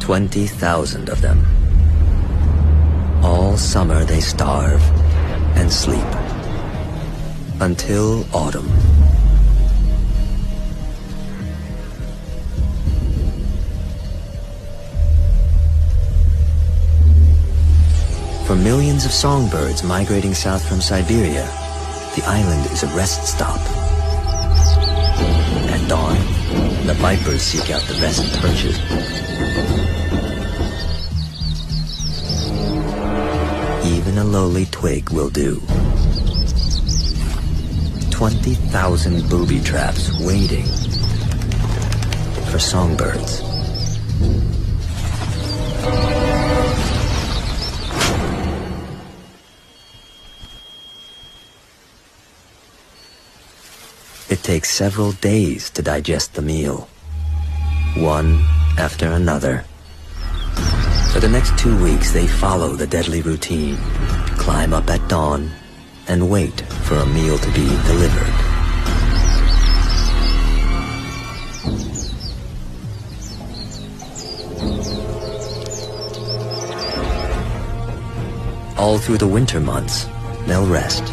20,000 of them. All summer they starve and sleep until autumn. For millions of songbirds migrating south from Siberia, the island is a rest stop. At dawn, the vipers seek out the best perches. Even a lowly twig will do. 20,000 booby traps waiting for songbirds. It takes several days to digest the meal, one after another. For the next 2 weeks, they follow the deadly routine, climb up at dawn, and wait for a meal to be delivered. All through the winter months, they'll rest